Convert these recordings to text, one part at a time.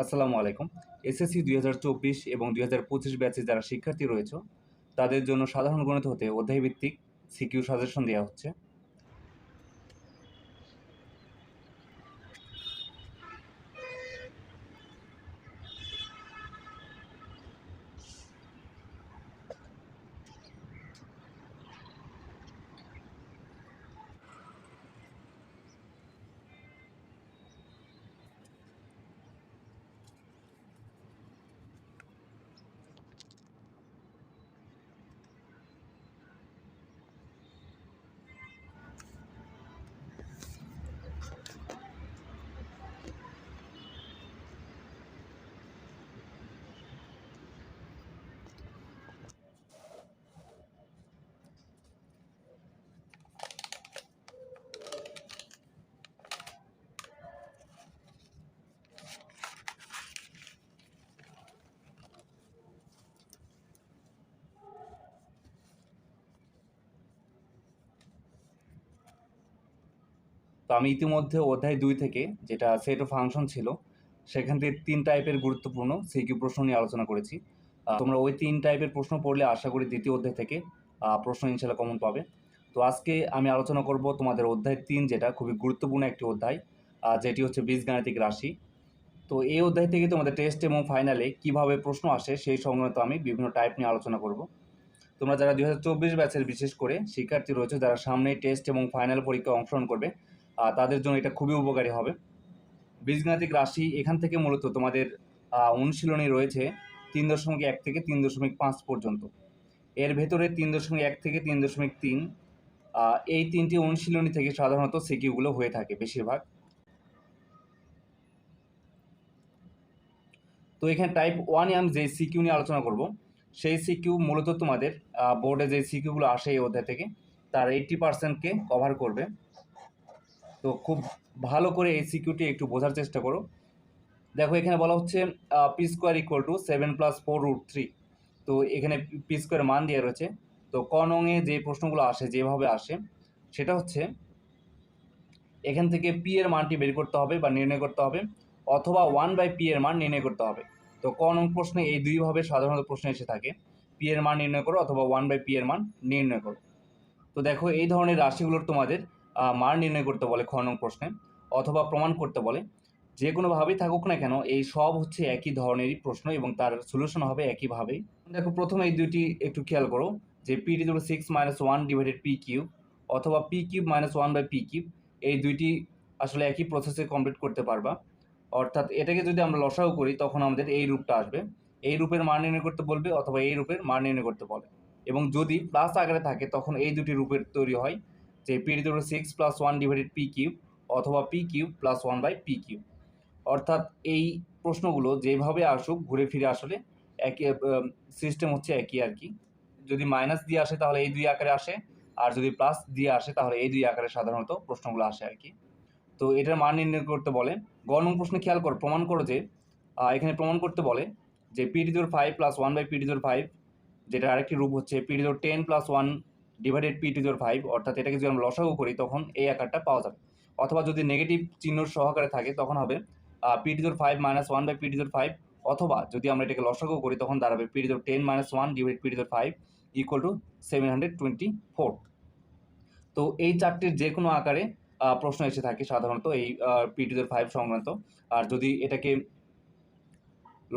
আসসালামু আলাইকুম। এসএসসি 2024 এবং 2025 ব্যাচে যারা শিক্ষার্থী রয়েছে তাদের জন্য সাধারণ গণিত হতে অধ্যায়ভিত্তিক সিকিউ সাজেশন দেওয়া হচ্ছে। তো আমি ইতিমধ্যে অধ্যায় 2 থেকে যেটা সেট অফ ফাংশন ছিল সেখান থেকে 3 টাইপের গুরুত্বপূর্ণ সিকিউ প্রশ্ন নিয়ে আলোচনা করেছি। তোমরা ওই 3 টাইপের প্রশ্ন পড়লে আশা করি দ্বিতীয় অধ্যায় থেকে প্রশ্ন ইনশাআল্লাহ কমন পাবে। তো আজকে আমি আলোচনা করব তোমাদের অধ্যায় 3 যেটা খুবই গুরুত্বপূর্ণ একটি অধ্যায়, যেটি হচ্ছে বীজগাণিতিক রাশি। তো এই অধ্যায় থেকে তোমাদের টেস্ট এবং ফাইনালে কিভাবে প্রশ্ন আসে সেই সংক্রান্ত আমি বিভিন্ন টাইপ নিয়ে আলোচনা করব। তোমরা যারা 2024 ব্যাচের বিশেষ করে শিক্ষার্থী রয়েছে যারা সামনে টেস্ট এবং ফাইনাল পরীক্ষায় অংশগ্রহণ করবে তাদের জন্য এটা খুবই উপকারী হবে। বীজগাণিতিক রাশি এখান থেকে মূলত তোমাদের অনুশীলনী রয়েছে 3.1 থেকে 3.5 পর্যন্ত। এর ভেতরে 3.1 থেকে 3.3 এই তিনটি অনুশীলনী থেকে সাধারণত সিকিউগুলো হয়ে থাকে বেশিরভাগ। তো এখানে টাইপ 1 আমি যে সিকিউ নিয়ে আলোচনা করব সেই সিকিউ মূলত তোমাদের বোর্ডে যে সিকিউগুলো আসে এই অধ্যায় থেকে তার 80%কে কভার করবে। তো খুব ভালো করে এই সিকিউটি একটু বোঝার চেষ্টা করো। দেখো এখানে বলা হচ্ছে পি স্কোয়ার ইকুয়াল টু 7 + 4√3। তো এখানে পি স্কোয়ার মান দেওয়া রয়েছে। তো ক নংয়ে যে প্রশ্নগুলো আসে যেভাবে আসে সেটা হচ্ছে এখান থেকে পি এর মানটি বের করতে হবে বা নির্ণয় করতে হবে, অথবা 1/p এর মান নির্ণয় করতে হবে। তো ক নং প্রশ্নে এই দুইভাবে সাধারণত প্রশ্ন এসে থাকে, পি এর মান নির্ণয় করো অথবা 1/p এর মান নির্ণয় করো। তো দেখো এই ধরনের রাশিগুলোর তোমাদের মান নির্ণয় করতে বলে খ নং প্রশ্নে, অথবা প্রমাণ করতে বলে। যে কোনোভাবেই থাকুক না কেন এই সব হচ্ছে একই ধরনেরই প্রশ্ন এবং তার সলিউশন হবে একইভাবেই। দেখো প্রথমে এই দুইটি একটু খেয়াল করো যে p⁻6 - 1 / p³ অথবা p³ - 1/p³, এই দুইটি আসলে একই প্রসেসে কমপ্লিট করতে পারবা। অর্থাৎ এটাকে যদি আমরা লসাগু করি তখন আমাদের এই রূপটা আসবে, এই রূপের মান নির্ণয় করতে বলবে অথবা এই রূপের মান নির্ণয় করতে বলে। এবং যদি প্লাস আকারে থাকে তখন এই দুটি রূপের তৈরি হয় যে p⁻6 + 1 / p³ অথবা p³ + 1/p³। অর্থাৎ এই প্রশ্নগুলো যেভাবে আসুক ঘুরে ফিরে আসলে একই সিস্টেম হচ্ছে একই আর কি। যদি মাইনাস দিয়ে আসে তাহলে এই দুই আকারে আসে, আর যদি প্লাস দিয়ে আসে তাহলে এই দুই আকারে সাধারণত প্রশ্নগুলো আসে আর কি। তো এটার মান নির্ণয় করতে বলে। গ নং প্রশ্নে খেয়াল করো, প্রমাণ করো যে এখানে প্রমাণ করতে বলে যে p⁻5 + 1/p⁵, যেটা আরেকটি রূপ হচ্ছে p⁻10 + 1 / p⁵, অর্থাৎ এটাকে যদি আমরা লসাগু করি তখন এই আকারটা পাওয়া যাবে। অথবা যদি নেগেটিভ চিহ্ন সহকারে থাকে তখন হবে p⁻5 - 1/p⁵, অথবা যদি আমরা এটাকে লসাগু করি তখন দাঁড়াবে p⁻10 - 1 / p⁵ = 724। তো এই চারটির যে কোনো আকারে প্রশ্ন এসে থাকে সাধারণত এই p⁵ সংক্রান্ত। আর যদি এটাকে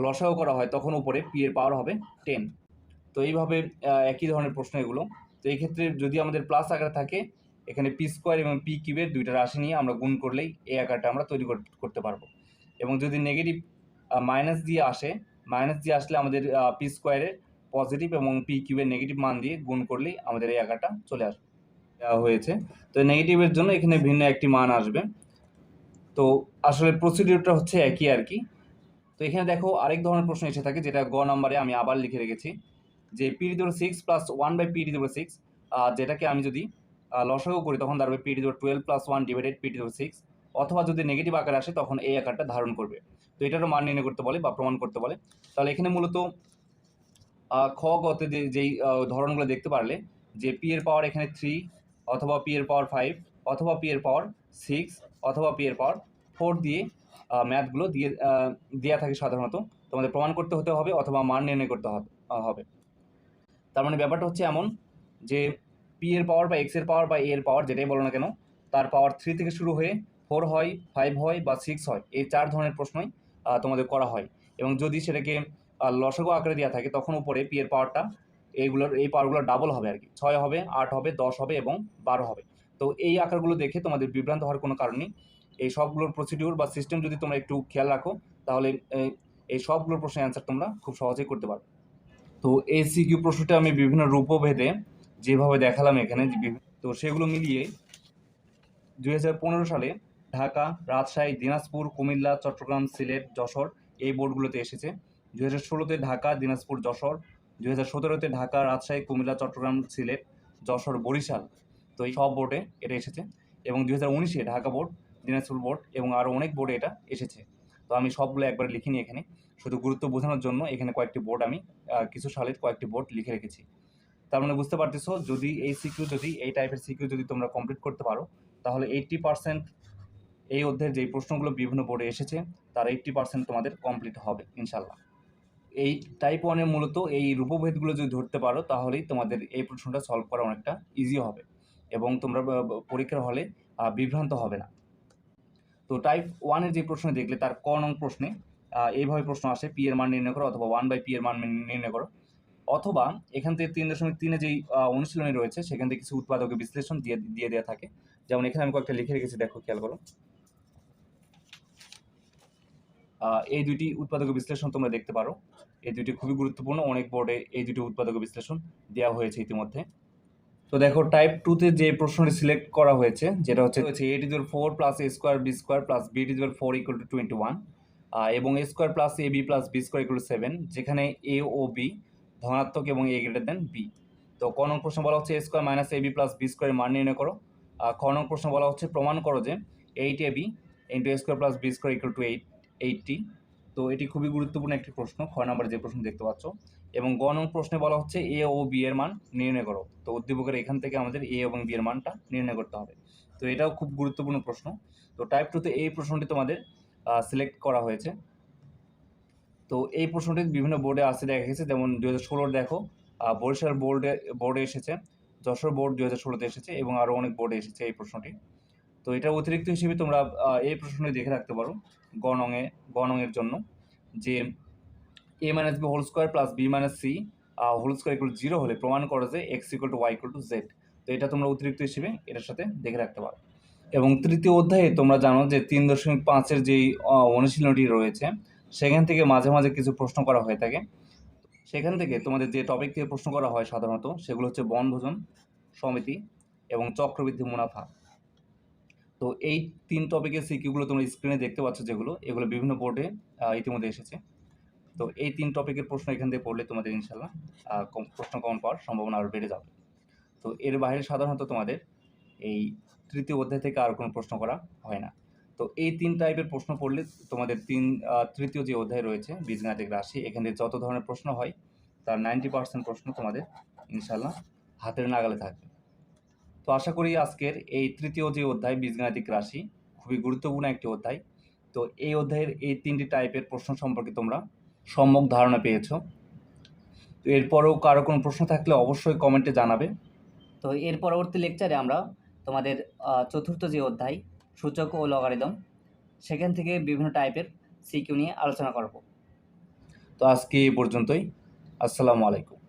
লসাগু করা হয় তখন উপরে p এর পাওয়ার হবে 10। তো এইভাবে একই ধরনের প্রশ্ন এগুলো। তো এই ক্ষেত্রে যদি আমাদের প্লাস আকারে থাকে এখানে p² এবং p³ দুইটা রাশি নিয়ে আমরা গুণ করলেই এই আকারটা আমরা তৈরি করতে পারবো। এবং যদি নেগেটিভ মাইনাস দিয়ে আসলে আমাদের p² এর পজিটিভ এবং p³ এর নেগেটিভ মান দিয়ে গুণ করলেই আমাদের এই আকারটা চলে আসবে। দেওয়া হয়েছে, তো নেগেটিভের জন্য এখানে ভিন্ন একটি মান আসবে। তো আসলে প্রসিডিউরটা হচ্ছে একই আর কি। তো এখানে দেখো আরেক ধরনের প্রশ্ন এসে থাকে যেটা গ নাম্বারে আমি আবার লিখে রেখেছি যে p⁻6 + 1/p⁻6, যেটাকে আমি যদি লসাগু করি তখন দাঁড়াবে p⁻12 + 1 / p⁻6, অথবা যদি নেগেটিভ আকারে আসে তখন এই আকারটা ধারণ করবে। তো এটারও মান নির্ণয় করতে বলে বা প্রমাণ করতে বলে। তাহলে এখানে মূলত খ গতে যেই ধরনগুলো দেখতে পারলে যে p এর পাওয়ার এখানে 3, অথবা p এর পাওয়ার 5, অথবা p এর পাওয়ার 6, অথবা p এর পাওয়ার 4 দিয়ে ম্যাথগুলো দেওয়া থাকে সাধারণত, তোমাদের প্রমাণ করতে হতে হবে অথবা মান নির্ণয় করতে হবে। তার মানে ব্যাপারটা হচ্ছে এমন যে পি এর পাওয়ার বা এক্স এর পাওয়ার বা এ এর পাওয়ার যেটাই বলো না কেন, তার পাওয়ার 3 থেকে শুরু হয়ে 4 হয়, 5 হয় বা 6 হয়, এই 4 ধরনের প্রশ্নই তোমাদের করা হয়। এবং যদি সেটাকে লসাগু আকারে দেওয়া থাকে তখন উপরে পি এর পাওয়ারটা এই পাওয়ারগুলো ডাবল হবে আর কি, 6 হবে, 8 হবে, 10 হবে এবং 12 হবে। তো এই আকারগুলো দেখে তোমাদের বিভ্রান্ত হওয়ার কোনো কারণ নেই। এই সবগুলোর প্রসিডিউর বা সিস্টেম যদি তোমরা একটু খেয়াল রাখো তাহলে এই সবগুলোর প্রশ্নের অ্যান্সার তোমরা খুব সহজেই করতে পারবে। তো এই সিকিউ প্রশ্নটা আমি বিভিন্ন রূপভেদে যেভাবে দেখালাম এখানে, তো সেগুলো মিলিয়ে 2015 সালে ঢাকা, রাজশাহী, দিনাজপুর, কুমিল্লা, চট্টগ্রাম, সিলেট, যশোর এই বোর্ডগুলোতে এসেছে। 2016-তে ঢাকা, দিনাজপুর, যশোর। 2017-তে ঢাকা, রাজশাহী, কুমিল্লা, চট্টগ্রাম, সিলেট, যশোর, বরিশাল। তো এই সব বোর্ডে এটা এসেছে। এবং 2019-এ ঢাকা বোর্ড, দিনাজপুর বোর্ড এবং আরও অনেক বোর্ডে এটা এসেছে। তো আমি সবগুলো একবারে লিখিনি এখানে, শুধু গুরুত্ব বোঝানোর জন্য এখানে কয়েকটি বোর্ড আমি কিছু সালের কয়েকটি বোর্ড লিখে রেখেছি। তার মানে বুঝতে পারতেছো, যদি এই টাইপের সিকিউ যদি তোমরা কমপ্লিট করতে পারো তাহলে 80% এই অধ্যায়ের যে প্রশ্নগুলো বিভিন্ন বোর্ডে এসেছে তার 80% তোমাদের কমপ্লিট হবে ইনশাল্লাহ। এই টাইপ 1-এর মূলত এই রূপভেদগুলো যদি ধরতে পারো তাহলেই তোমাদের এই প্রশ্নটা সলভ করা অনেকটা ইজি হবে এবং তোমরা পরীক্ষার হলে বিভ্রান্ত হবে না। তো টাইপ 1-এর যে প্রশ্ন দেখলে তার ক নং প্রশ্নে এইভাবে প্রশ্ন আসে, পি এর মান নির্ণয় করো অথবা 1/p এর মান নির্ণয় করো, অথবা এখান থেকে 3.3-এ যেই অনুশীলনী রয়েছে সেখান থেকে কিছু উৎপাদকের বিশ্লেষণ দিয়ে দেওয়া থাকে। যেমন এখানে আমি কয়েকটা লিখে রেখেছি, দেখো খেয়াল করো। এই দুইটি উৎপাদকের বিশ্লেষণ তোমরা দেখতে পারো, এই দুইটি খুবই গুরুত্বপূর্ণ, অনেক বোর্ডে এই দুটি উৎপাদকের বিশ্লেষণ দেওয়া হয়েছে ইতিমধ্যে। তো দেখো টাইপ 2-তে যে প্রশ্নটি সিলেক্ট করা হয়েছে যেটা হচ্ছে a⁴ plus a square B square plus b⁴ equal to 21 এবং a square plus ab plus b square equal to 7, যেখানে a ও b ধনাত্মক এবং a গ্রেটার দেন b। তো ক নং প্রশ্ন বলা হচ্ছে a square minus ab plus b স্কোয়ারের মান নির্ণয় করো। খ নং প্রশ্ন বলা হচ্ছে প্রমাণ করো যে 8ab into a square plus b square equal two 80। তো এটি খুবই গুরুত্বপূর্ণ একটি প্রশ্ন, খ নম্বরে যে প্রশ্ন দেখতে পাচ্ছ। এবং গ নং প্রশ্নে বলা হচ্ছে এ ও বি এর মান নির্ণয় করো। তো উদ্দীপকের এখান থেকে আমাদের এ এবং বি এর মানটা নির্ণয় করতে হবে। তো এটাও খুব গুরুত্বপূর্ণ প্রশ্ন। তো টাইপ 2-তে এই প্রশ্নটি তোমাদের সিলেক্ট করা হয়েছে। তো এই প্রশ্নটি বিভিন্ন বোর্ডে আসতে দেখা গেছে, যেমন 2016 দেখো বরিশাল বোর্ডে এসেছে, যশোর বোর্ড 2016-তে এসেছে এবং আরও অনেক বোর্ডে এসেছে এই প্রশ্নটি। তো এটা অতিরিক্ত হিসেবে তোমরা এই প্রশ্নটি দেখে রাখতে পারো গ নংয়ের জন্য, যে a minus B whole square plus B minus C whole square equal 0 হলে প্রমাণ করো যে x equal to y equal to z। তো এটা তোমরা অতিরিক্ত হিসেবে এটার সাথে দেখে রাখতে পারো। এবং তৃতীয় অধ্যায়ে তোমরা জানো যে 3.5-এর যেই অনুশীলনটি রয়েছে সেখান থেকে মাঝে মাঝে কিছু প্রশ্ন করা হয়ে থাকে। সেখান থেকে তোমাদের যে টপিক থেকে প্রশ্ন করা হয় সাধারণত সেগুলো হচ্ছে বনভোজন, সমিতি এবং চক্রবৃদ্ধি মুনাফা। তো এই 3 টপিকের সিকিউগুলো তোমরা স্ক্রিনে দেখতে পাচ্ছ, এগুলো বিভিন্ন বোর্ডে ইতিমধ্যে এসেছে। তো এই 3 টপিকের প্রশ্ন এখান থেকে পড়লে তোমাদের ইনশাল্লাহ প্রশ্ন কমন পাওয়ার সম্ভাবনা আরও বেড়ে যাবে। তো এর বাইরে সাধারণত তোমাদের এই তৃতীয় অধ্যায় থেকে আর কোনো প্রশ্ন করা হয় না। তো এই 3 টাইপের প্রশ্ন পড়লে তোমাদের তৃতীয় যে অধ্যায় রয়েছে বীজগাণিতিক রাশি, এখানে যত ধরনের প্রশ্ন হয় তার 90% প্রশ্ন তোমাদের ইনশাল্লাহ হাতের নাগালে থাকবে। তো আশা করি আজকের এই তৃতীয় যে অধ্যায় বীজগাণিতিক রাশি খুবই গুরুত্বপূর্ণ একটি অধ্যায়। তো এই অধ্যায়ের এই 3টি টাইপের প্রশ্ন সম্পর্কে তোমরা সম্যক ধারণা পেয়েছো। তো এরপরেও কারো কোনো প্রশ্ন থাকলে অবশ্যই কমেন্টে জানাবে। তো এর পরবর্তী লেকচারে আমরা তোমাদের চতুর্থ যে অধ্যায় সূচক ও লগারিদম, সেখান থেকে বিভিন্ন টাইপের সিকিউ নিয়ে আলোচনা করব। তো আজকে এই পর্যন্তই। আসসালামু আলাইকুম।